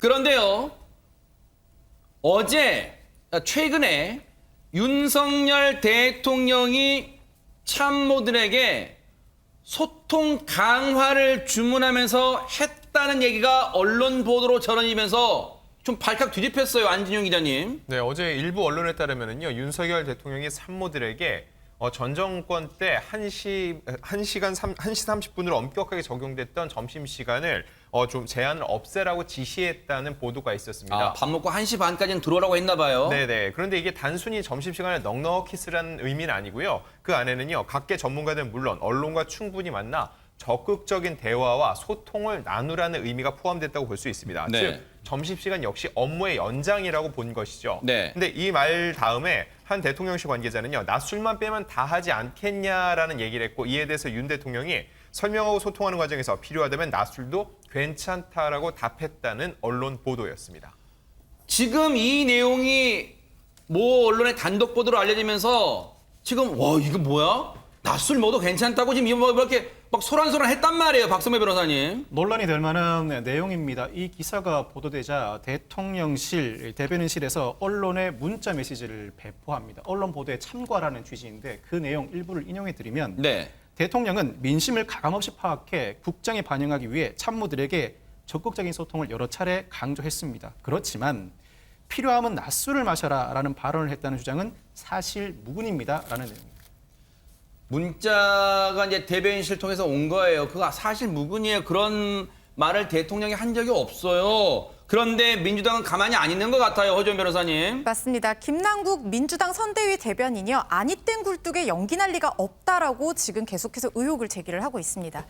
그런데요, 최근에 윤석열 대통령이 참모들에게 소통 강화를 주문하면서 했다는 얘기가 언론 보도로 전해지면서 좀 발칵 뒤집혔어요, 안진용 기자님. 네, 어제 일부 언론에 따르면은요, 윤석열 대통령이 참모들에게 전 정권 때 1시 30분으로 엄격하게 적용됐던 점심시간을 좀 제한을 없애라고 지시했다는 보도가 있었습니다. 밥 먹고 1시 반까지는 들어오라고 했나 봐요. 네네. 그런데 이게 단순히 점심시간을 넉넉히 쓰라는 의미는 아니고요. 그 안에는요, 각계 전문가들은 물론 언론과 충분히 만나 적극적인 대화와 소통을 나누라는 의미가 포함됐다고 볼 수 있습니다. 네. 즉, 점심시간 역시 업무의 연장이라고 본 것이죠. 네. 근데 이 말 다음에 한 대통령실 관계자는요, 낮술만 빼면 다 하지 않겠냐라는 얘기를 했고, 이에 대해서 윤 대통령이 설명하고 소통하는 과정에서 필요하다면 낮술도 괜찮다라고 답했다는 언론 보도였습니다. 지금 이 내용이 모 언론의 단독 보도로 알려지면서 지금 이거 뭐야? 낮술 먹어도 괜찮다고 지금 이렇게 막 소란소란했단 말이에요, 박성배 변호사님. 논란이 될 만한 내용입니다. 이 기사가 보도되자 대통령실, 대변인실에서 언론에 문자 메시지를 배포합니다. 언론 보도에 참고하라는 취지인데 그 내용 일부를 인용해드리면 네. 대통령은 민심을 가감없이 파악해 국정에 반영하기 위해 참모들에게 적극적인 소통을 여러 차례 강조했습니다. 그렇지만 필요하면 낮술을 마셔라라는 발언을 했다는 주장은 사실 무근입니다라는 내용입니다. 문자가 이제 대변인실 통해서 온 거예요. 그거 사실 무근이에요. 그런 말을 대통령이 한 적이 없어요. 그런데 민주당은 가만히 안 있는 것 같아요, 허지원 변호사님. 맞습니다. 김남국 민주당 선대위 대변인이요. 아니땐 굴뚝에 연기 날 리가 없다라고 지금 계속해서 의혹을 제기를 하고 있습니다.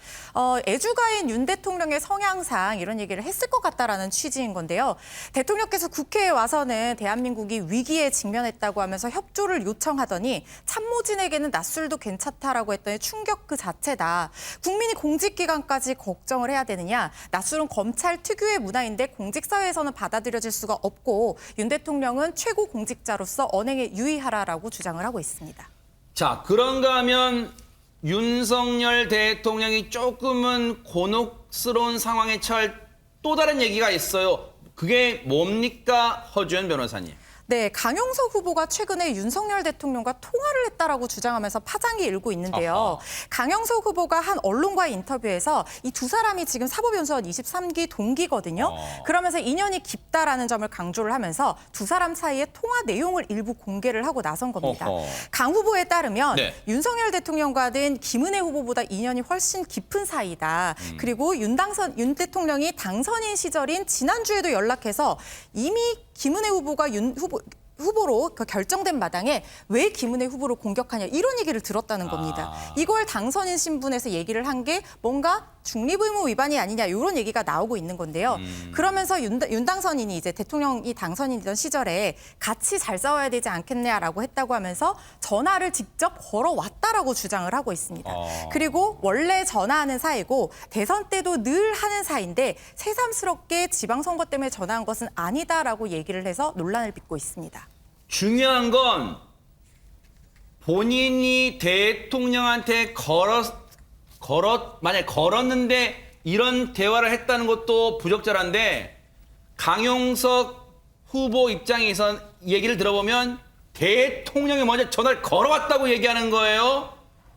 애주가인 윤 대통령의 성향상 이런 얘기를 했을 것 같다라는 취지인 건데요. 대통령께서 국회에 와서는 대한민국이 위기에 직면했다고 하면서 협조를 요청하더니 참모진에게는 낮술도 괜찮다라고 했더니 충격 그 자체다. 국민이 공직기관까지 걱정을 해야 되느냐. 낮술은 검찰 특유의 문화인데 공직사회에서는 받아들여질 수가 없고 윤 대통령은 최고 공직자로서 언행에 유의하라라고 주장을 하고 있습니다. 자, 그런가 하면 윤석열 대통령이 조금은 곤혹스러운 상황에 처할 또 다른 얘기가 있어요. 그게 뭡니까, 허주연 변호사님? 네, 강용석 후보가 최근에 윤석열 대통령과 통화를 했다라고 주장하면서 파장이 일고 있는데요. 아하. 강용석 후보가 한 언론과의 인터뷰에서 이 두 사람이 지금 사법연수원 23기 동기거든요. 그러면서 인연이 깊다라는 점을 강조를 하면서 두 사람 사이의 통화 내용을 일부 공개를 하고 나선 겁니다. 어허. 강 후보에 따르면 네. 윤석열 대통령과는 김은혜 후보보다 인연이 훨씬 깊은 사이다. 그리고 윤 대통령이 당선인 시절인 지난주에도 연락해서 이미 김은혜 후보가 윤 후보로 결정된 마당에 왜 김은혜 후보를 공격하냐 이런 얘기를 들었다는 겁니다. 이걸 당선인 신분에서 얘기를 한 게 뭔가 중립의무 위반이 아니냐 이런 얘기가 나오고 있는 건데요. 그러면서 윤 당선인이 이제 대통령이 당선인이던 시절에 같이 잘 싸워야 되지 않겠냐라고 했다고 하면서 전화를 직접 걸어왔다라고 주장을 하고 있습니다. 그리고 원래 전화하는 사이고 대선 때도 늘 하는 사이인데 새삼스럽게 지방선거 때문에 전화한 것은 아니다라고 얘기를 해서 논란을 빚고 있습니다. 중요한 건 본인이 대통령한테 만약 걸었는데 이런 대화를 했다는 것도 부적절한데 강용석 후보 입장에서 얘기를 들어보면 대통령이 먼저 전화를 걸어왔다고 얘기하는 거예요.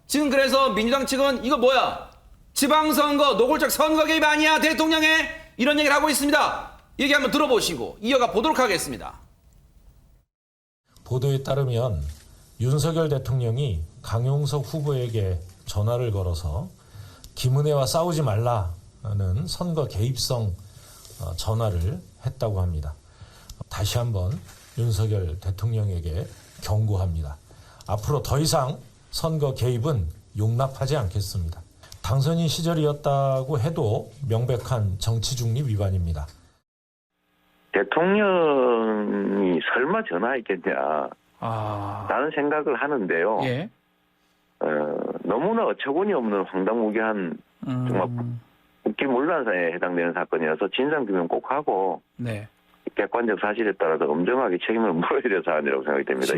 지금 그래서 민주당 측은 이거 뭐야? 지방선거 노골적 선거 개입 아니야 대통령에 이런 얘기를 하고 있습니다. 얘기 한번 들어보시고 이어가 보도록 하겠습니다. 보도에 따르면 윤석열 대통령이 강용석 후보에게 전화를 걸어서 김은혜와 싸우지 말라는 선거 개입성 전화를 했다고 합니다. 다시 한번 윤석열 대통령에게 경고합니다. 앞으로 더 이상 선거 개입은 용납하지 않겠습니다. 당선인 시절이었다고 해도 명백한 정치 중립 위반입니다. 대통령이 설마 전화했겠냐 라는 생각을 하는데요. 예. 너무나 어처구니 없는 황당무계한 정말 국기문란사에 해당되는 사건이어서 진상규명 꼭 하고 네. 객관적 사실에 따라서 엄정하게 책임을 물어야 될 사안이라고 생각이 됩니다.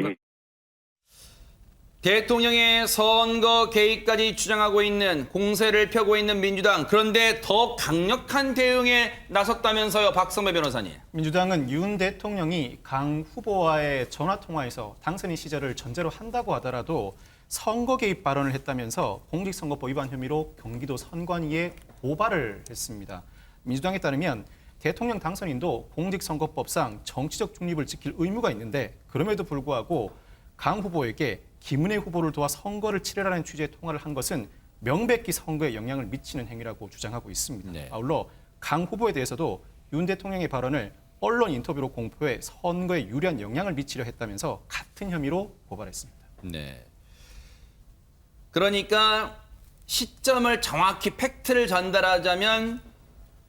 대통령의 선거 개입까지 주장하고 있는 공세를 펴고 있는 민주당. 그런데 더 강력한 대응에 나섰다면서요, 박성배 변호사님. 민주당은 윤 대통령이 강 후보와의 전화통화에서 당선인 시절을 전제로 한다고 하더라도 선거 개입 발언을 했다면서 공직선거법 위반 혐의로 경기도 선관위에 고발을 했습니다. 민주당에 따르면 대통령 당선인도 공직선거법상 정치적 중립을 지킬 의무가 있는데 그럼에도 불구하고 강 후보에게 김은혜 후보를 도와 선거를 치르라는 취지의 통화를 한 것은 명백히 선거에 영향을 미치는 행위라고 주장하고 있습니다. 네. 아울러 강 후보에 대해서도 윤 대통령의 발언을 언론 인터뷰로 공표해 선거에 유리한 영향을 미치려 했다면서 같은 혐의로 고발했습니다. 네. 그러니까 시점을 정확히 팩트를 전달하자면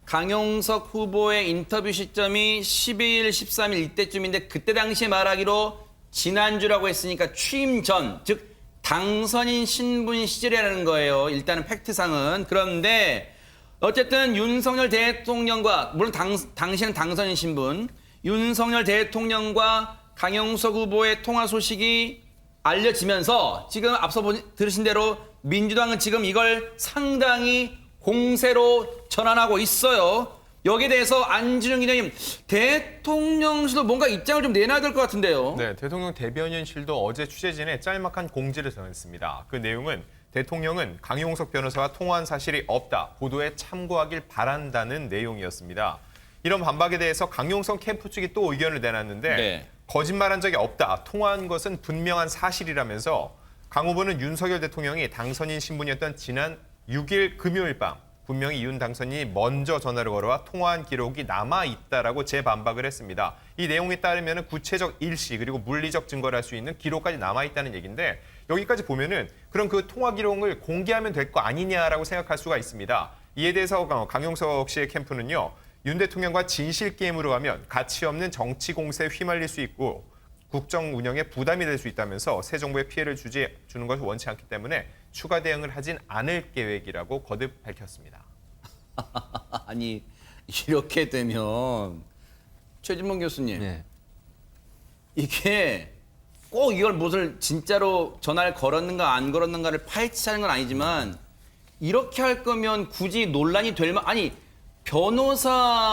강용석 후보의 인터뷰 시점이 12일, 13일 이때쯤인데 그때 당시에 말하기로 지난주라고 했으니까 취임 전, 즉 당선인 신분 시절이라는 거예요. 일단은 팩트상은. 그런데 어쨌든 윤석열 대통령과 물론 당시에는 당선인 신분, 윤석열 대통령과 강용석 후보의 통화 소식이 알려지면서 지금 앞서 들으신 대로 민주당은 지금 이걸 상당히 공세로 전환하고 있어요. 여기에 대해서 안진영 기자님, 대통령실도 뭔가 입장을 좀 내놔야 될 것 같은데요. 네, 대통령 대변인실도 어제 취재진에 짤막한 공지를 전했습니다. 그 내용은 대통령은 강용석 변호사와 통화한 사실이 없다. 보도에 참고하길 바란다는 내용이었습니다. 이런 반박에 대해서 강용석 캠프 측이 또 의견을 내놨는데 네. 거짓말한 적이 없다. 통화한 것은 분명한 사실이라면서 강 후보는 윤석열 대통령이 당선인 신분이었던 지난 6일 금요일 밤 분명히 윤 당선인이 먼저 전화를 걸어와 통화한 기록이 남아있다라고 재반박을 했습니다. 이 내용에 따르면 구체적 일시 그리고 물리적 증거를 할 수 있는 기록까지 남아있다는 얘기인데 여기까지 보면은 그럼 그 통화 기록을 공개하면 될 거 아니냐라고 생각할 수가 있습니다. 이에 대해서 강용석 씨의 캠프는요. 윤 대통령과 진실 게임으로 가면 가치 없는 정치 공세에 휘말릴 수 있고 국정 운영에 부담이 될 수 있다면서 새 정부에 피해를 주는 것을 원치 않기 때문에 추가 대응을 하진 않을 계획이라고 거듭 밝혔습니다. 아니 이렇게 되면 최진봉 교수님, 네. 이게 꼭 이걸 무엇을 진짜로 전화를 걸었는가 안 걸었는가를 파헤치자는 건 아니지만 이렇게 할 거면 굳이 논란이 될 만 아니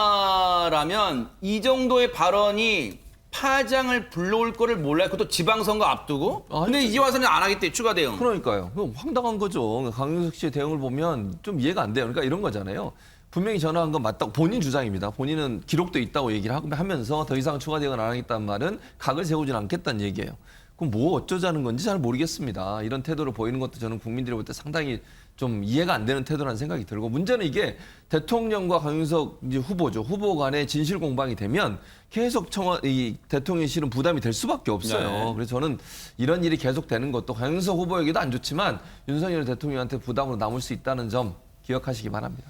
변호사라면 이 정도의 발언이 파장을 불러올 거를 몰라요. 그것도 지방선거 앞두고. 근데 이제 와서는 안 하겠대, 추가 대응. 그러니까요. 그럼 황당한 거죠. 강용석 씨의 대응을 보면 좀 이해가 안 돼요. 그러니까 이런 거잖아요. 분명히 전화한 건 맞다고 본인 주장입니다. 본인은 기록도 있다고 얘기를 하면서 더 이상 추가 대응을 안 하겠다는 말은 각을 세우지는 않겠다는 얘기예요. 그럼 뭐 어쩌자는 건지 잘 모르겠습니다. 이런 태도를 보이는 것도 저는 국민들이 볼 때 상당히 좀 이해가 안 되는 태도라는 생각이 들고 문제는 이게 대통령과 강용석 이제 후보 간의 진실 공방이 되면 계속 이 대통령실은 부담이 될 수밖에 없어요. 네. 그래서 저는 이런 일이 계속되는 것도 강용석 후보에게도 안 좋지만 윤석열 대통령한테 부담으로 남을 수 있다는 점 기억하시기 바랍니다.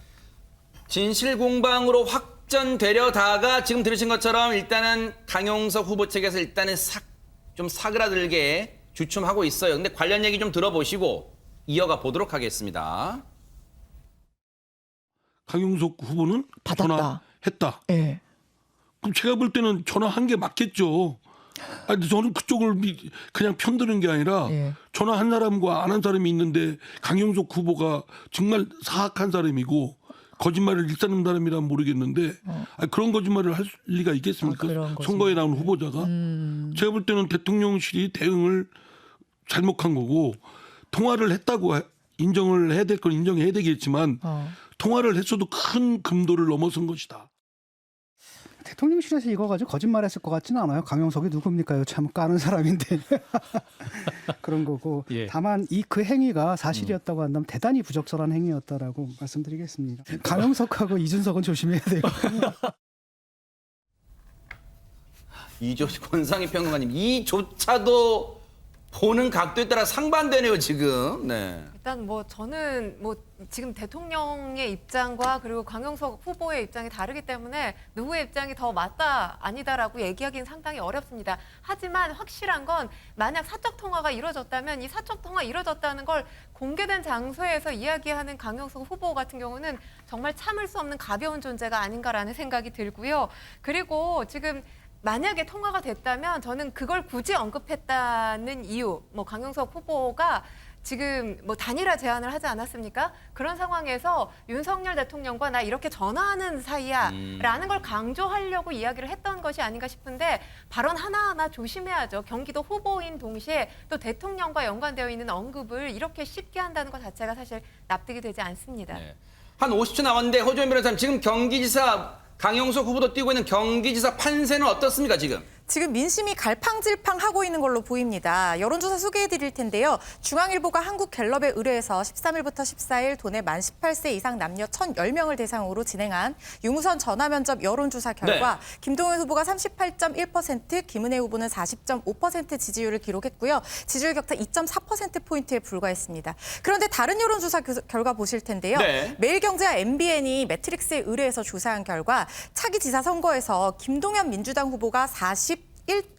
진실 공방으로 확전되려다가 지금 들으신 것처럼 일단은 강용석 후보 측에서 일단은 좀 사그라들게 주춤하고 있어요. 근데 관련 얘기 좀 들어보시고 이어가 보도록 하겠습니다. 강용석 후보는 받았다. 전화했다. 예. 그럼 제가 볼 때는 전화한 게 맞겠죠. 아니, 저는 그쪽을 그냥 편드는 게 아니라 예. 전화한 사람과 안 한 사람이 있는데 강용석 후보가 정말 사악한 사람이고 거짓말을 일삼는 사람이라면 모르겠는데 아니, 그런 거짓말을 할 리가 있겠습니까? 그런 선거에 나온 후보자가. 제가 볼 때는 대통령실이 대응을 잘못한 거고 통화를 했다고 인정을 해야 될 건 인정해야 되겠지만 통화를 했어도 큰 금도를 넘어선 것이다. 대통령실에서 이거 가지고 거짓말했을 것 같지는 않아요. 강용석이 누굽니까요? 참 까는 사람인데 그런 거고. 예. 다만 그 행위가 사실이었다고 한다면 대단히 부적절한 행위였다라고 말씀드리겠습니다. 강용석하고 이준석은 조심해야 돼요. 권상희 평론가님, 이조차도 보는 각도에 따라 상반되네요, 지금. 네. 일단 뭐 저는 뭐 지금 대통령의 입장과 그리고 강용석 후보의 입장이 다르기 때문에 누구의 입장이 더 맞다 아니다라고 얘기하기는 상당히 어렵습니다. 하지만 확실한 건 만약 사적 통화가 이루어졌다면 이 사적 통화 이루어졌다는 걸 공개된 장소에서 이야기하는 강용석 후보 같은 경우는 정말 참을 수 없는 가벼운 존재가 아닌가라는 생각이 들고요. 그리고 지금 만약에 통과가 됐다면 저는 그걸 굳이 언급했다는 이유, 뭐 강용석 후보가 지금 뭐 단일화 제안을 하지 않았습니까? 그런 상황에서 윤석열 대통령과 나 이렇게 전화하는 사이야라는 걸 강조하려고 이야기를 했던 것이 아닌가 싶은데 발언 하나하나 조심해야죠. 경기도 후보인 동시에 또 대통령과 연관되어 있는 언급을 이렇게 쉽게 한다는 것 자체가 사실 납득이 되지 않습니다. 네. 한 50초 남았는데 허주현 변호사님 지금 경기지사 강용석 후보도 뛰고 있는 경기지사 판세는 어떻습니까 지금? 지금 민심이 갈팡질팡하고 있는 걸로 보입니다. 여론조사 소개해드릴 텐데요. 중앙일보가 한국갤럽에 의뢰해서 13일부터 14일 도내 만 18세 이상 남녀 1,010명을 대상으로 진행한 유무선 전화면접 여론조사 결과 김동연 후보가 38.1%, 김은혜 후보는 40.5% 지지율을 기록했고요. 지지율 격차 2.4%포인트에 불과했습니다. 그런데 다른 여론조사 결과 보실 텐데요. 매일경제와 MBN이 매트릭스에 의뢰해서 조사한 결과 차기 지사 선거에서 김동연 민주당 후보가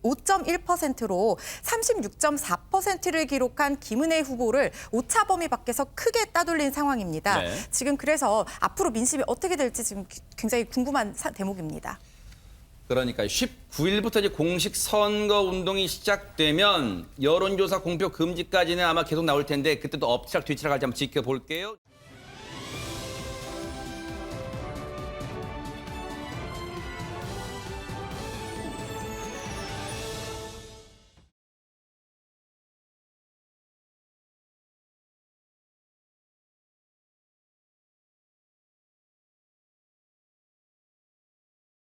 5.1%로 36.4%를 기록한 김은혜 후보를 오차 범위 밖에서 크게 따돌린 상황입니다. 지금 그래서 앞으로 민심이 어떻게 될지 지금 굉장히 궁금한 대목입니다. 그러니까 19일부터 이제 공식 선거 운동이 시작되면 여론조사 공표 금지까지는 아마 계속 나올 텐데 그때도 엎치락 뒤치락 할지 한번 지켜볼게요.